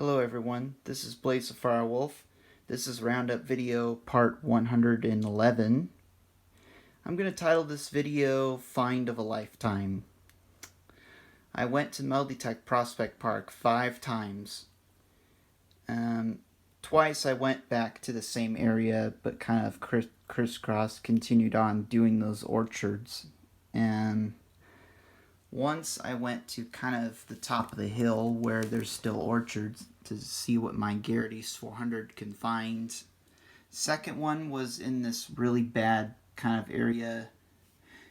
Hello everyone, this is Blaze the Firewolf. This is Roundup video part 111. I'm going to title this video Find of a Lifetime. I went to Melditech Prospect Park 5 times. Twice I went back to the same area, but kind of crisscross, continued on doing those orchards. And once I went to kind of the top of the hill where there's still orchards to see what my Garrity's 400 can find. Second one was in this really bad kind of area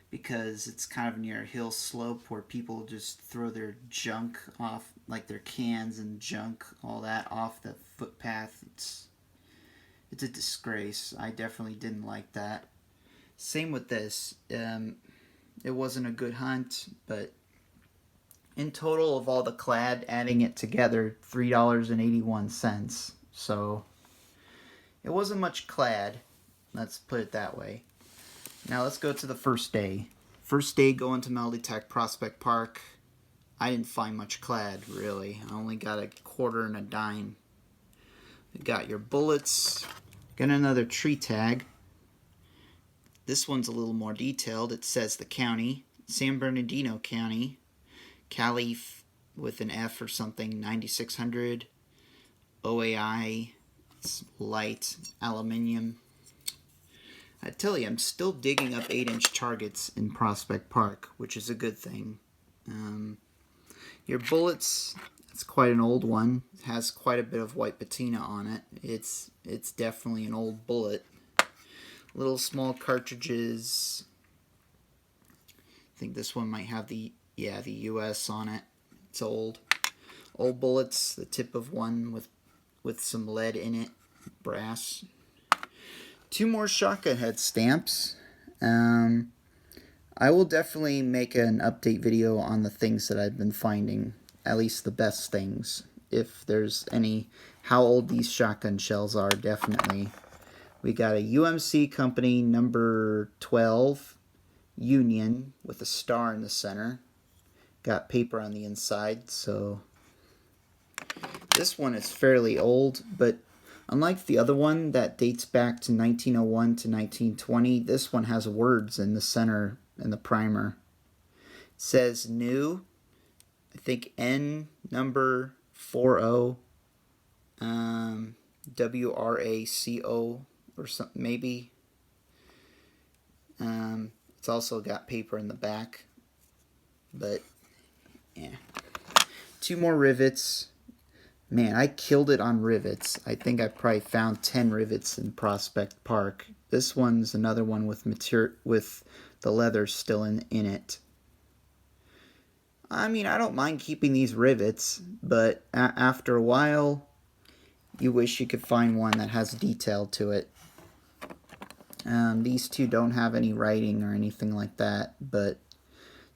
because it's kind of near a hill slope where people just throw their junk off, like their cans and junk, all that off the footpath. It's a disgrace. I definitely didn't like that. Same with this. It wasn't a good hunt, but in total of all the clad, adding it together, $3.81. So it wasn't much clad. Let's put it that way. Now let's go to the first day. First day going to Melditech Prospect Park. I didn't find much clad, really. I only got a quarter and a dime. You got your bullets. Got another tree tag. This one's a little more detailed. It says the county, San Bernardino County, Cali with an F or something, 9600, OAI, it's light, aluminium. I tell you, I'm still digging up 8-inch targets in Prospect Park, which is a good thing. Your bullets, it's quite an old one. It has quite a bit of white patina on it. It's definitely an old bullet. Little small cartridges. I think this one might have the US on it. It's old. Old bullets, the tip of one with some lead in it, brass. 2 more shotgun head stamps. I will definitely make an update video on the things that I've been finding, at least the best things. If there's any, how old these shotgun shells are, definitely. We got a UMC company number 12 Union with a star in the center. Got paper on the inside, so this one is fairly old, but unlike the other one that dates back to 1901 to 1920, this one has words in the center in the primer. It says new, I think N number 40, WRACO or something, maybe. It's also got paper in the back, but yeah. 2 more rivets. Man, I killed it on rivets. I think I probably found 10 rivets in Prospect Park. This one's another one with the leather still in it. I mean, I don't mind keeping these rivets, but after a while, you wish you could find one that has detail to it. These 2 don't have any writing or anything like that, but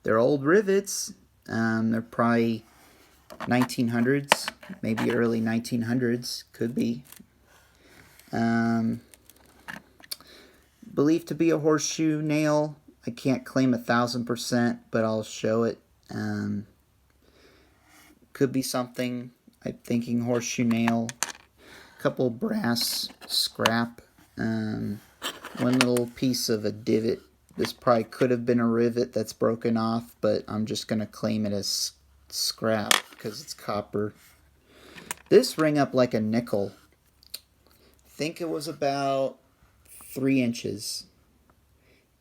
they're old rivets. They're probably 1900s, maybe early 1900s, could be. Believed to be a horseshoe nail. I can't claim 1000%, but I'll show it. Could be something. I'm thinking horseshoe nail. A couple brass scrap. One little piece of a divot. This probably could have been a rivet that's broken off, but I'm just going to claim it as scrap because it's copper. This rang up like a nickel. I think it was about 3 inches.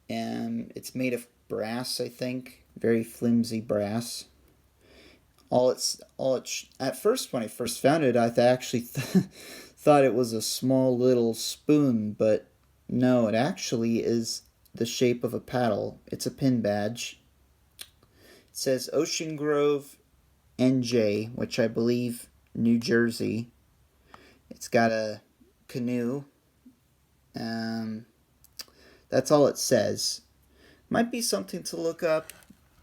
And it's made of brass, I think. Very flimsy brass. At first, when I first found it, I actually thought it was a small little spoon, but no, it actually is the shape of a paddle. It's a pin badge. It says Ocean Grove, NJ, which I believe New Jersey. It's got a canoe. That's all it says. Might be something to look up.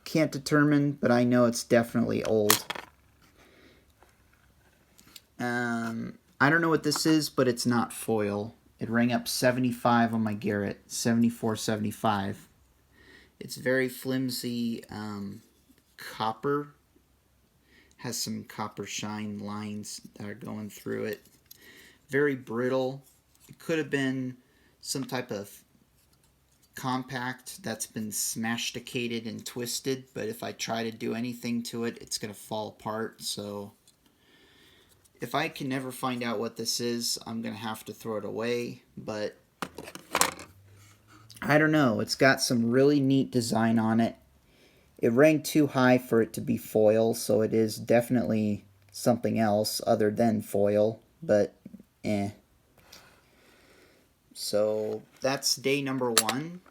Can't determine, but I know it's definitely old. I don't know what this is, but it's not foil. It rang up 75 on my Garrett, 74.75. It's very flimsy copper. Has some copper shine lines that are going through it. Very brittle. It could have been some type of compact that's been smasticated and twisted, but if I try to do anything to it, it's going to fall apart. So if I can never find out what this is, I'm going to have to throw it away. But I don't know. It's got some really neat design on it. It ranked too high for it to be foil, so it is definitely something else other than foil, but eh. So that's day number 1.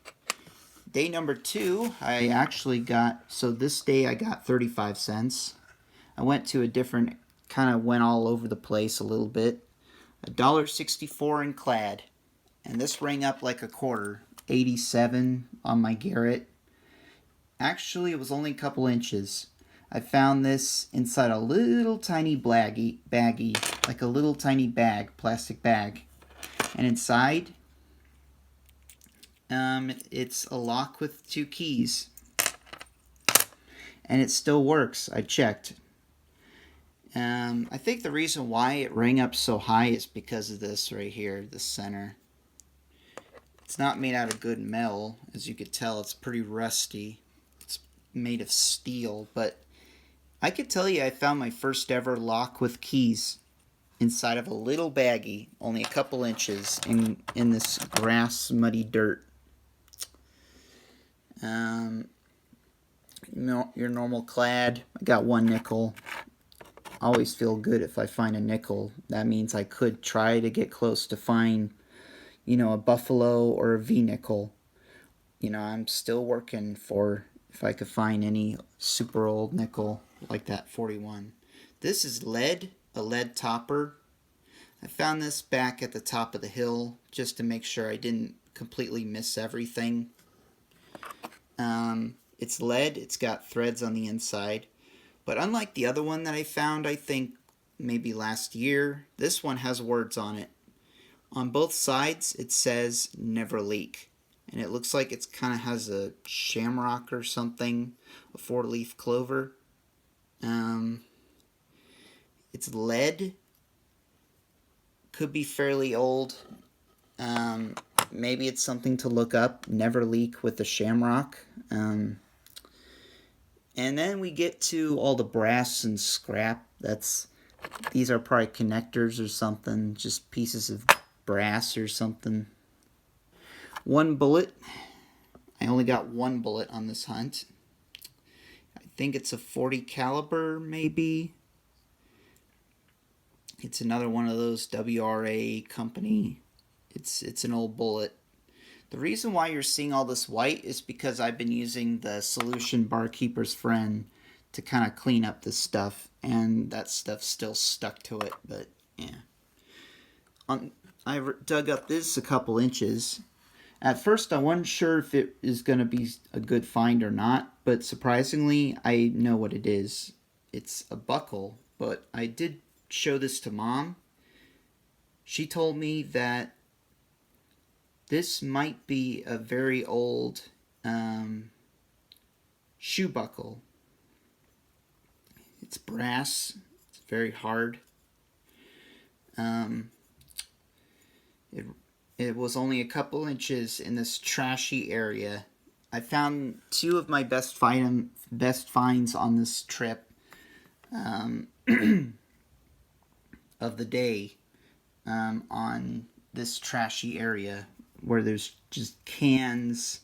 Day number 2, I actually got, so this day I got 35 cents. I went to a different, kind of went all over the place a little bit. $1.64 in clad. And this rang up like a quarter. 87 on my Garrett. Actually, it was only a couple inches. I found this inside a little tiny baggie, like a little tiny bag, plastic bag. And inside, it's a lock with 2 keys. And it still works. I checked. I think the reason why it rang up so high is because of this right here, the center. It's not made out of good metal. As you could tell, it's pretty rusty. It's made of steel, but I could tell you I found my first ever lock with keys inside of a little baggie, only a couple inches, in this grass, muddy dirt. Your normal clad. I got 1 nickel. I always feel good if I find a nickel. That means I could try to get close to find, a buffalo or a V-nickel. I'm still working for if I could find any super old nickel like that 41. This is lead, a lead topper. I found this back at the top of the hill just to make sure I didn't completely miss everything. It's lead. It's got threads on the inside. But unlike the other one that I found, I think maybe last year, this one has words on it. On both sides, it says never leak. And it looks like it kind of has a shamrock or something, a 4-leaf clover. It's lead. Could be fairly old. Maybe it's something to look up. Never leak with the shamrock. And then we get to all the brass and scrap. These are probably connectors or something. Just pieces of brass or something. 1 bullet. I only got 1 bullet on this hunt. I think it's a .40 caliber, maybe. It's another one of those WRA company. It's an old bullet. The reason why you're seeing all this white is because I've been using the Solution Barkeeper's Friend to kind of clean up this stuff, and that stuff's still stuck to it, but yeah. I dug up this a couple inches. At first I wasn't sure if it is going to be a good find or not, but surprisingly I know what it is. It's a buckle, but I did show this to Mom. She told me that this might be a very old shoe buckle. It's brass. It's very hard. It was only a couple inches in this trashy area. I found 2 of my best finds on this trip of the day on this trashy area where there's just cans,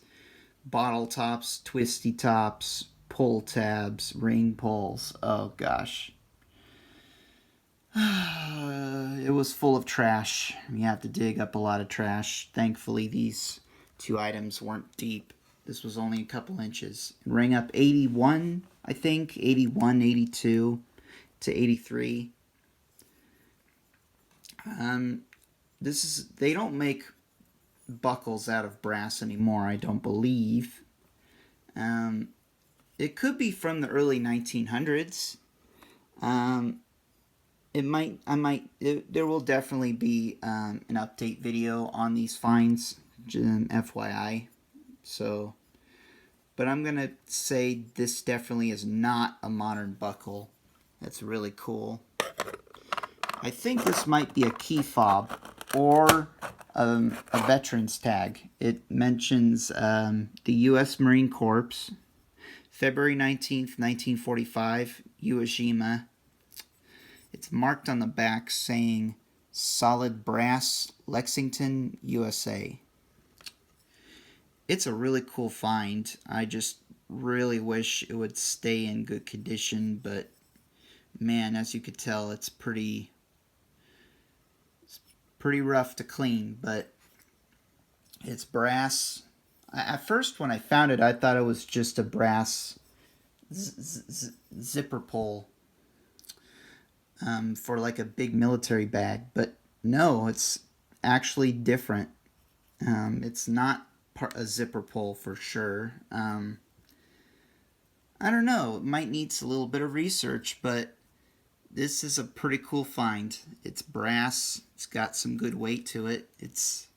bottle tops, twisty tops, pull tabs, ring pulls. Oh gosh. It was full of trash. You have to dig up a lot of trash. Thankfully, these 2 items weren't deep. This was only a couple inches. It rang up 81, I think. 81, 82 to 83. They don't make buckles out of brass anymore, I don't believe. It could be from the early 1900s. There will definitely be an update video on these finds, FYI. So, but I'm gonna say this definitely is not a modern buckle. That's really cool. I think this might be a key fob or a veteran's tag. It mentions the U.S. Marine Corps, February 19th, 1945, Iwo Jima. It's marked on the back saying solid brass, Lexington, USA. It's a really cool find. I just really wish it would stay in good condition, but man, as you could tell, it's pretty rough to clean, but it's brass. At first, when I found it, I thought it was just a brass zipper pull for like a big military bag, but no, it's actually different. It's not a zipper pull for sure. I don't know. It might need a little bit of research, but this is a pretty cool find. It's brass. It's got some good weight to it. It's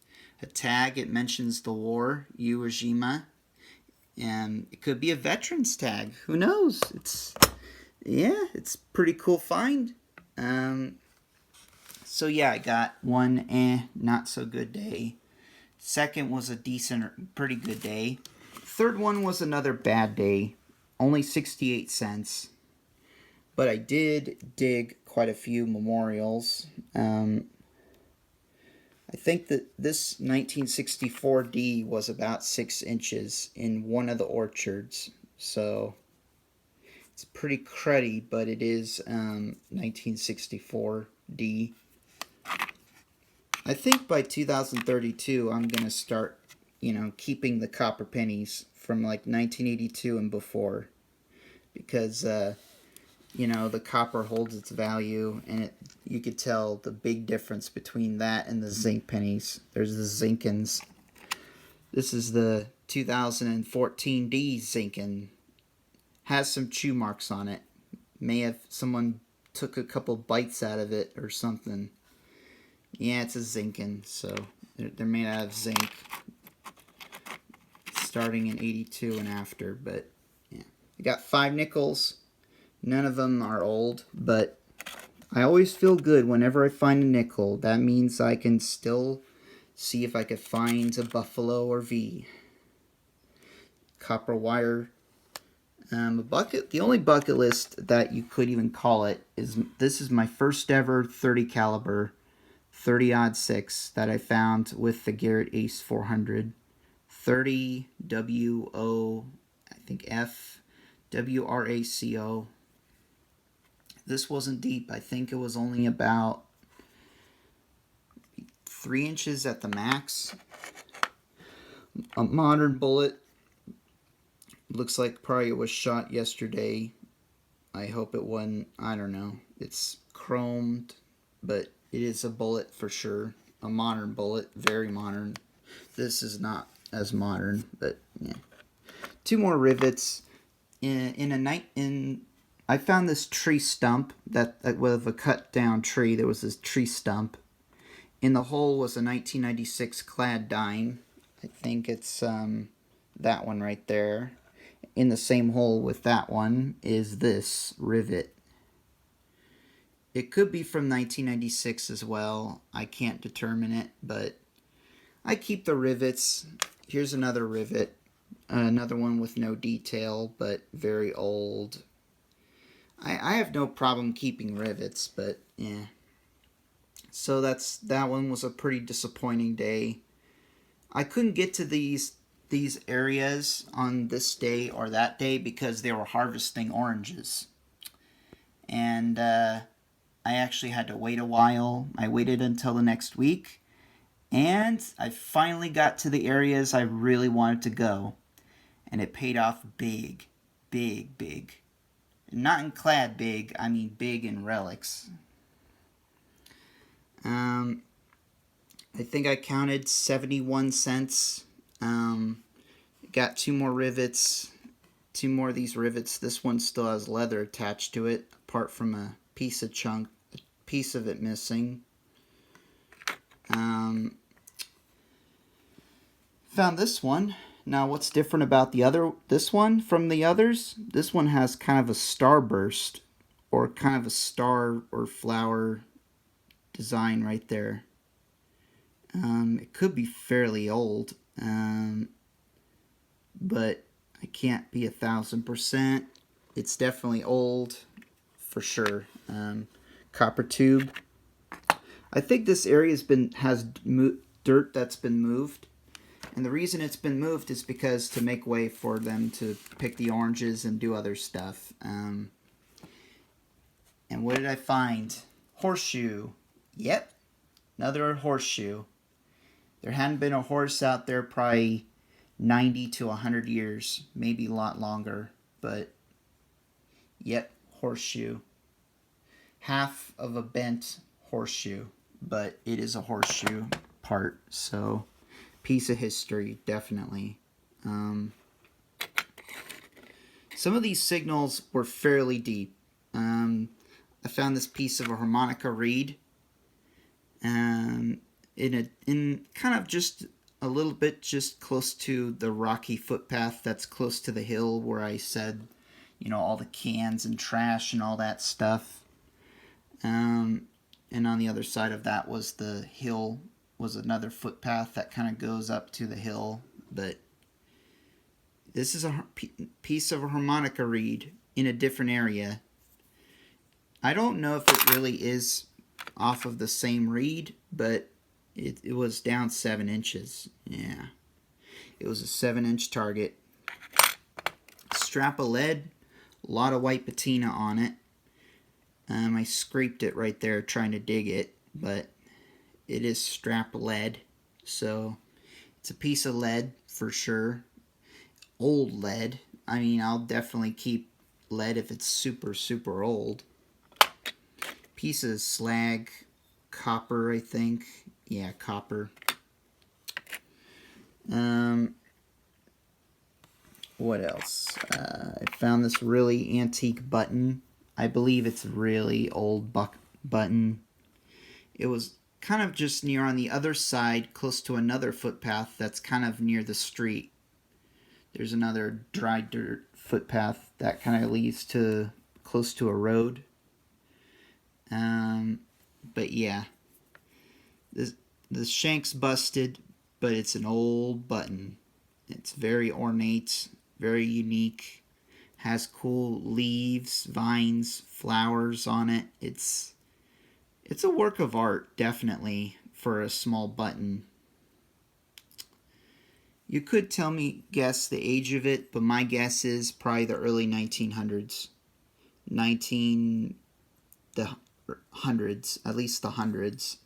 a tag. It mentions the war, Iwo Jima. And it could be a veteran's tag. Who knows? It's pretty cool find. So yeah, I got one not so good day. Second was a decent, pretty good day. Third one was another bad day. Only 68 cents. But I did dig quite a few memorials. I think that this 1964D was about 6 inches in one of the orchards. So it's pretty cruddy, but it is 1964D. I think by 2032 I'm going to start, keeping the copper pennies from like 1982 and before. Because, the copper holds its value, and you could tell the big difference between that and the zinc pennies. There's the Zinkins. This is the 2014D Zinkin. Has some chew marks on it. May have someone took a couple bites out of it or something. Yeah, it's a Zinkin, so they're made out of zinc. Starting in 82 and after, but yeah. I got 5 nickels. None of them are old, but I always feel good whenever I find a nickel. That means I can still see if I could find a Buffalo or V. Copper wire. The only bucket list that you could even call it is this is my first ever 30 caliber 30-06 that I found with the Garrett Ace 400. 30 WO, I think F WRACO. This wasn't deep. I think it was only about 3 inches at the max. A modern bullet. Looks like probably it was shot yesterday. I hope it wasn't. I don't know. It's chromed, but it is a bullet for sure. A modern bullet. Very modern. This is not as modern, but yeah. 2 more rivets. I found this tree stump that with a cut down tree. There was this tree stump. In the hole was a 1996 clad dime. I think it's that one right there. In the same hole with that one is this rivet. It could be from 1996 as well. I can't determine it, but I keep the rivets. Here's another rivet. Another one with no detail, but very old. I have no problem keeping rivets, but yeah. So that one was a pretty disappointing day. I couldn't get to these areas on this day or that day because they were harvesting oranges. And I actually had to wait a while. I waited until the next week. And I finally got to the areas I really wanted to go. And it paid off big, big, big. Not in clad big, I mean big in relics. I think I counted 71 cents. Got 2 more rivets. 2 more of these rivets. This one still has leather attached to it, apart from a piece of it missing. Found this one. Now, what's different about this one from the others? This one has kind of a starburst or kind of a star or flower design right there. It could be fairly old, but I can't be 1,000%. It's definitely old for sure. Copper tube. I think this area has dirt that's been moved, and the reason it's been moved is because to make way for them to pick the oranges and do other stuff. And what did I find? Horseshoe. Yep, another horseshoe. There hadn't been a horse out there probably 90 to 100 years, maybe a lot longer, but yep, horseshoe. Half of a bent horseshoe, but it is a horseshoe part, so piece of history, definitely. Some of these signals were fairly deep. I found this piece of a harmonica reed in kind of just a little bit just close to the rocky footpath that's close to the hill where I said, you know, all the cans and trash and all that stuff. And on the other side of that was the hill, was another footpath that kind of goes up to the hill. But this is a piece of a harmonica reed in a different area. I don't know if it really is off of the same reed, but it was down 7 inches. Yeah. It was a 7-inch target. Strap of lead, a lot of white patina on it. I scraped it right there trying to dig it, but it is strap lead, so it's a piece of lead for sure. Old lead. I mean, I'll definitely keep lead if it's super, super old. Piece of slag, copper, I think. Yeah, copper. What else? I found this really antique button. I believe it's really old button. It was kind of just near on the other side, close to another footpath that's kind of near the street. There's another dry dirt footpath that kind of leads to close to a road. But yeah, the shank's busted, but it's an old button. It's very ornate, very unique. Has cool leaves, vines, flowers on it. It's a work of art, definitely, for a small button. You could guess the age of it, but my guess is probably the early 1900s. The hundreds, at least the hundreds.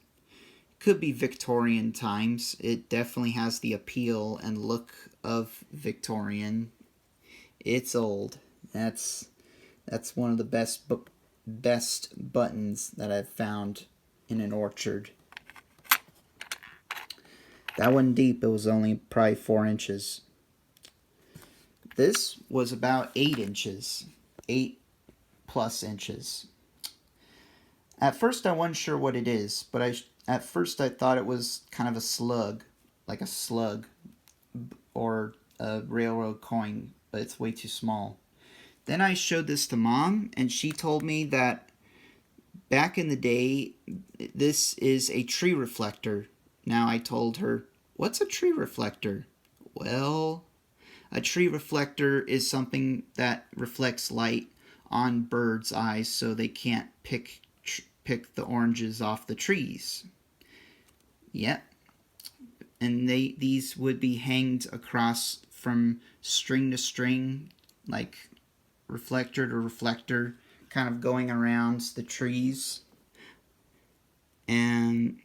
Could be Victorian times. It definitely has the appeal and look of Victorian. It's old. That's one of the best buttons that I've found in an orchard. That one deep, it was only probably 4 inches. This was about 8 inches. 8+ inches. At first I wasn't sure what it is, but at first I thought it was kind of a slug, like a slug or a railroad coin, but it's way too small. Then I showed this to Mom, and she told me that back in the day, this is a tree reflector. Now I told her, what's a tree reflector? Well, a tree reflector is something that reflects light on birds' eyes so they can't pick the oranges off the trees. Yep. And these would be hanged across from string to string, like reflector to reflector, kind of going around the trees. And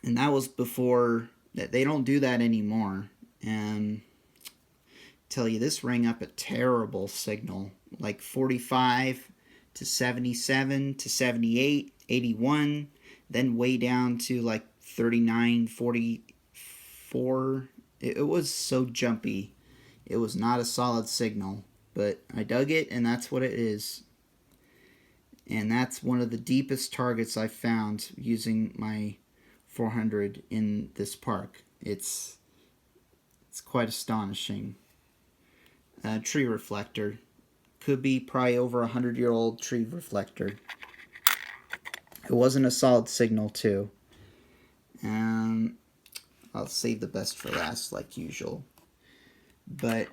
that was before that. They don't do that anymore. And tell you, this rang up a terrible signal, like 45 to 77 to 78, 81, then way down to like 39, 44. It was so jumpy. It was not a solid signal, but I dug it, and that's what it is. And that's one of the deepest targets I found using my 400 in this park. It's quite astonishing. Tree reflector. Could be probably over 100-year-old tree reflector. It wasn't a solid signal too. I'll save the best for last like usual. But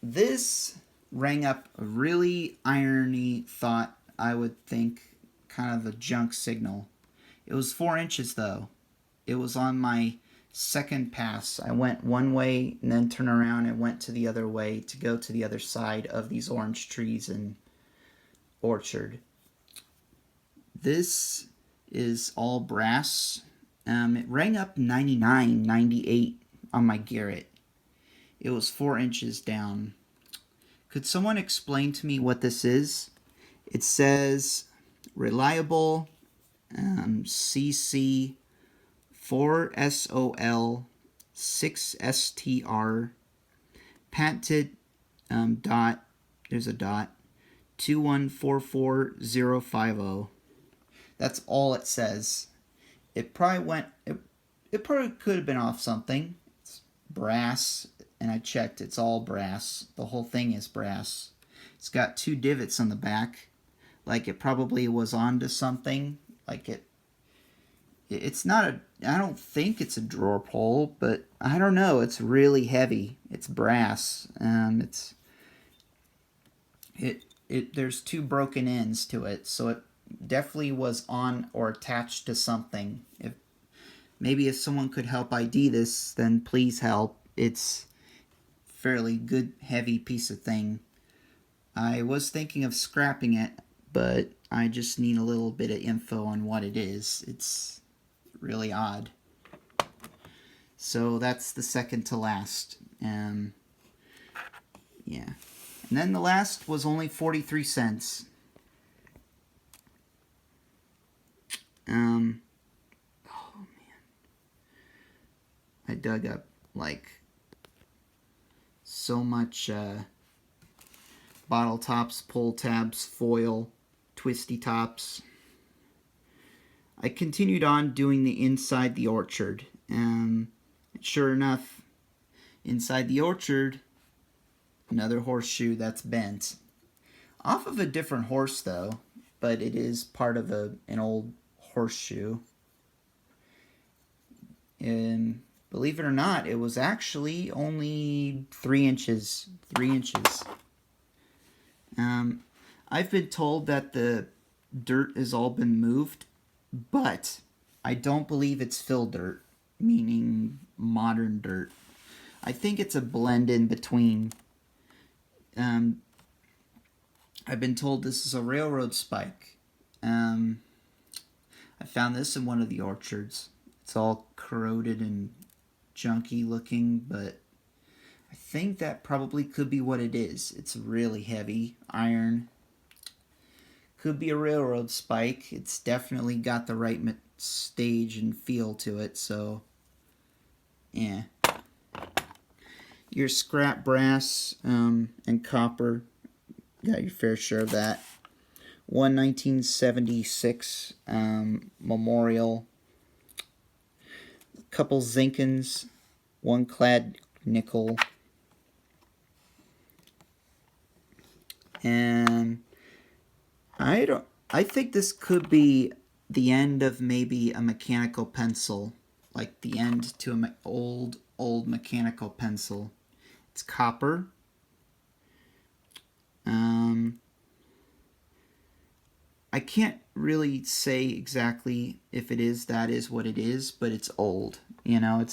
this rang up a really irony thought, I would think, kind of a junk signal. It was 4 inches though. It was on my second pass. I went one way and then turned around and went to the other way to go to the other side of these orange trees and orchard. This is all brass. It rang up 99, 98 on my Garrett. It was 4 inches down. Could someone explain to me what this is? It says reliable CC 4SOL 6STR patented dot, there's a dot, 2144050. That's all it says. It probably could have been off something. It's brass, and I checked, it's all brass. The whole thing is brass. It's got 2 divots on the back, like it probably was onto something. Like it's not a, I don't think it's a drawer pull, but I don't know. It's really heavy. It's brass. There's 2 broken ends to it, so it definitely was on or attached to something. If someone could help ID this, then please help. It's fairly good, heavy piece of thing. I was thinking of scrapping it, but I just need a little bit of info on what it is. It's really odd. So that's the second to last. Yeah. And then the last was only 43 cents. Oh man. I dug up like so much bottle tops, pull tabs, foil, twisty tops. I continued on doing the inside the orchard. Sure enough, inside the orchard, another horseshoe that's bent. Off of a different horse though, but it is part of an old horseshoe. And believe it or not, it was actually only 3 inches. 3 inches. I've been told that the dirt has all been moved, but I don't believe it's fill dirt, meaning modern dirt. I think it's a blend in between. I've been told this is a railroad spike. I found this in one of the orchards. It's all corroded and junky looking, but I think that probably could be what it is. It's really heavy, iron. Could be a railroad spike. It's definitely got the right stage and feel to it, so yeah. Your scrap brass and copper, got your fair share of that. 1976 memorial. Couple Zinkins, 1 clad nickel, and I think this could be the end of maybe a mechanical pencil, like the end to an old mechanical pencil. It's copper. I can't really say exactly if that is what it is, but it's old. You know,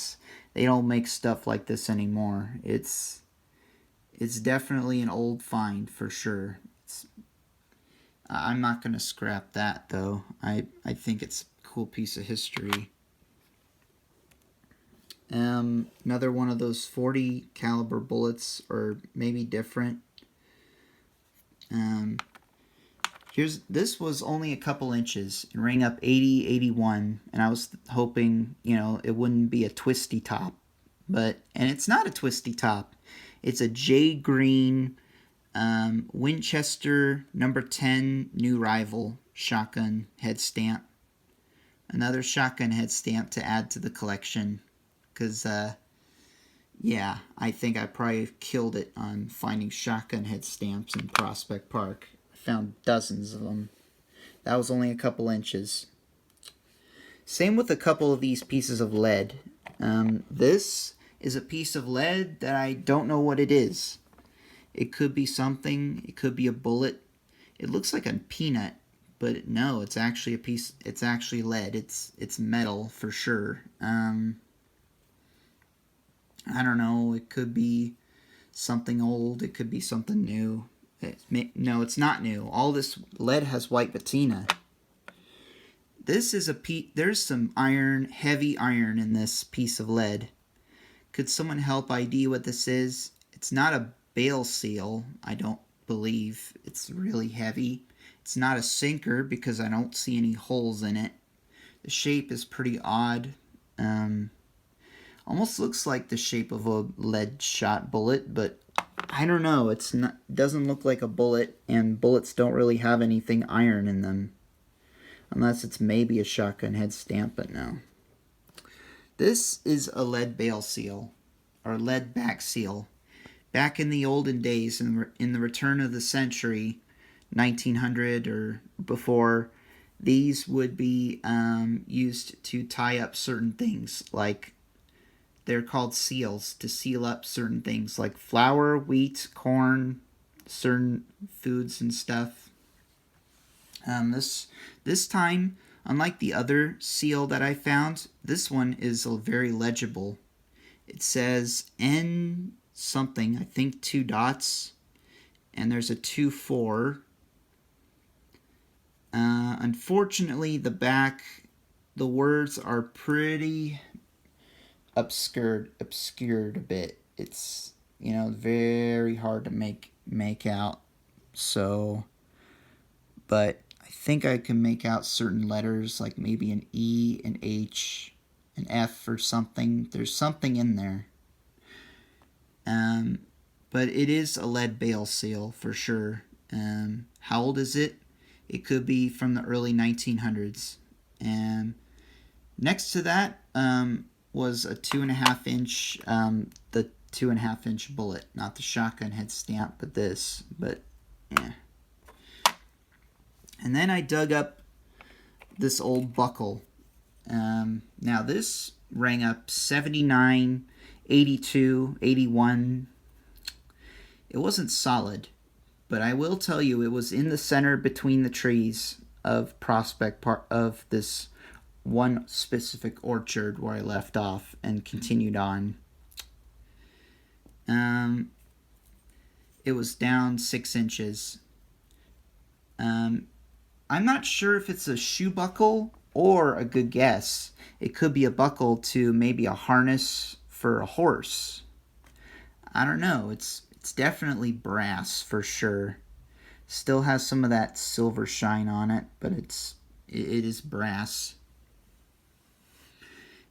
they don't make stuff like this anymore. It's definitely an old find for sure. I'm not gonna scrap that though. I think it's a cool piece of history. Another one of those 40 caliber bullets, or maybe different. This was only a couple inches and rang up 80, 81, and I was hoping, it wouldn't be a twisty top, and it's not a twisty top. It's a J Green Winchester number 10 New Rival shotgun head stamp. Another shotgun head stamp to add to the collection, because Yeah, I think I probably killed it on finding shotgun head stamps in Prospect Park. I found dozens of them. That was only a couple inches. Same with a couple of these pieces of lead. This is a piece of lead that I don't know what it is. It could be something. It could be a bullet. It looks like a peanut, but no, it's actually a piece. It's actually lead. It's metal for sure. I don't know. It could be something old. It could be something new. No, it's not new. All this lead has white patina. This is there's some iron, heavy iron in this piece of lead. Could someone help ID what this is? It's not a bale seal, I don't believe. It's really heavy. It's not a sinker because I don't see any holes in it. The shape is pretty odd. Almost looks like the shape of a lead shot bullet, but I don't know. It doesn't look like a bullet, and bullets don't really have anything iron in them. Unless it's maybe a shotgun head stamp, but no. This is a lead bale seal, or lead back seal. Back in the olden days, in the return of the century, 1900 or before, these would be used to tie up certain things, like they're called seals, to seal up certain things like flour, wheat, corn, certain foods and stuff. This time, unlike the other seal that I found, this one is very legible. It says N something, I think 2 dots, and there's a 2-4. Unfortunately, the back, the words are pretty obscured a bit. It's, very hard to make out. So, but I think I can make out certain letters, like maybe an E, an H, an F or something. There's something in there. But it is a lead bale seal for sure. How old is it? It could be from the early 1900s. And next to that was a 2.5 inch, the 2.5 inch bullet, not the shotgun head stamp, but this. But yeah. And then I dug up this old buckle. Now this rang up 79, 82, 81. It wasn't solid, but I will tell you it was in the center between the trees of Prospect Park, of this one specific orchard where I left off and continued on. It was down 6 inches. I'm not sure if it's a shoe buckle or a good guess. It could be a buckle to maybe a harness for a horse. I don't know. It's definitely brass for sure. Still has some of that silver shine on it, but it is brass.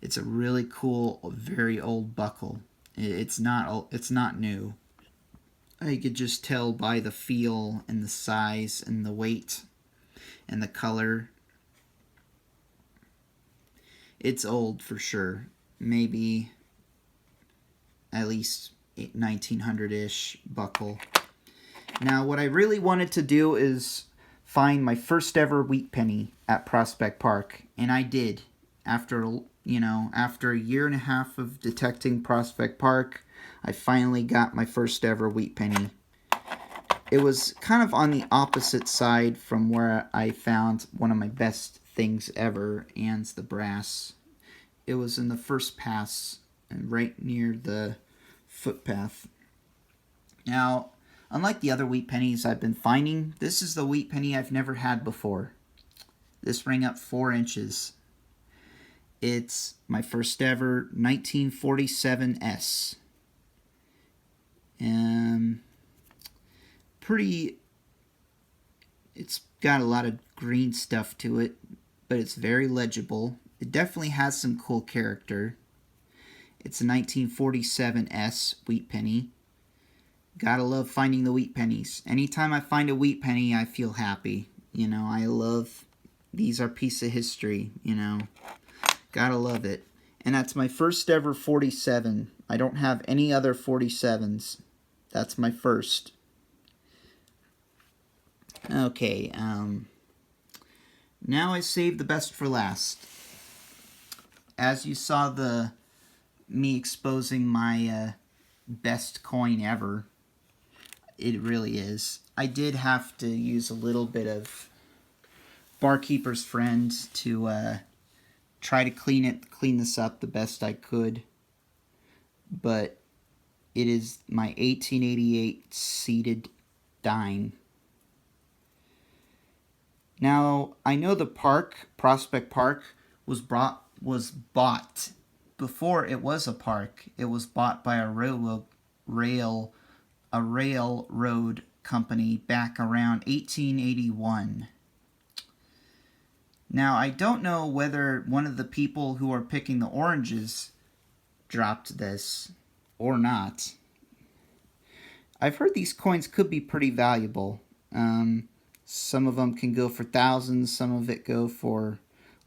It's a really cool, very old buckle. It's not new. I could just tell by the feel and the size and the weight and the color. It's old for sure. Maybe at least 1900-ish buckle. Now, what I really wanted to do is find my first ever wheat penny at Prospect Park, and I did. After a year and a half of detecting Prospect Park, I finally got my first ever wheat penny. It was kind of on the opposite side from where I found one of my best things ever, and the brass. It was in the first pass and right near the footpath. Now, unlike the other wheat pennies I've been finding, this is the wheat penny I've never had before. This rang up 4 inches. It's my first ever 1947 S. It's got a lot of green stuff to it, but it's very legible. It definitely has some cool character. It's a 1947 S wheat penny. Gotta love finding the wheat pennies. Anytime I find a wheat penny, I feel happy. I love, these are a piece of history, Gotta love it. And that's my first ever 47. I don't have any other 47s. That's my first. Okay, now I saved the best for last. As you saw me exposing my best coin ever, it really is. I did have to use a little bit of Barkeeper's Friend to try to clean this up the best I could. But it is my 1888 seeded dime. Now, I know the park, Prospect Park, was bought before it was a park. It was bought by a railroad company back around 1881. Now, I don't know whether one of the people who are picking the oranges dropped this or not. I've heard these coins could be pretty valuable. Some of them can go for thousands, some of it go for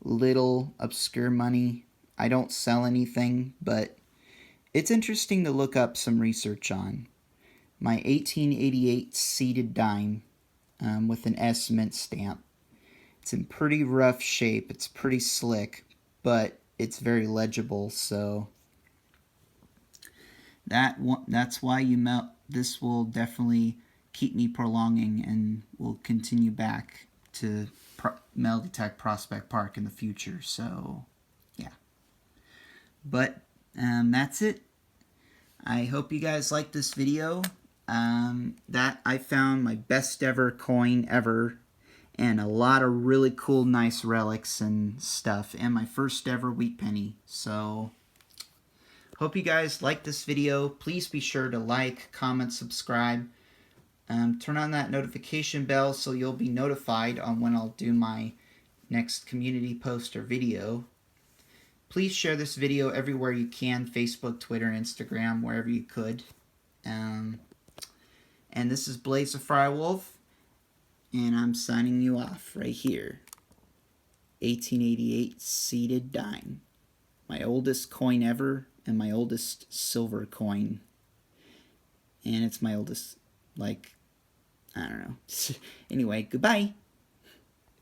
little obscure money. I don't sell anything, but it's interesting to look up some research on. My 1888 seeded dime with an S mint stamp. It's in pretty rough shape. It's pretty slick, but it's very legible, so that's why this will definitely keep me prolonging and will continue back to Melody Prospect Park in the future. So, yeah. But that's it. I hope you guys liked this video. That I found my best ever coin ever, and a lot of really cool, nice relics and stuff, and my first ever wheat penny. So, hope you guys liked this video. Please be sure to like, comment, subscribe. Turn on that notification bell so you'll be notified on when I'll do my next community post or video. Please share this video everywhere you can, Facebook, Twitter, Instagram, wherever you could. And this is Blaze the Firewolf, and I'm signing you off right here. 1888 seeded dime. My oldest coin ever, and my oldest silver coin. And it's my oldest, like, I don't know. Anyway, goodbye.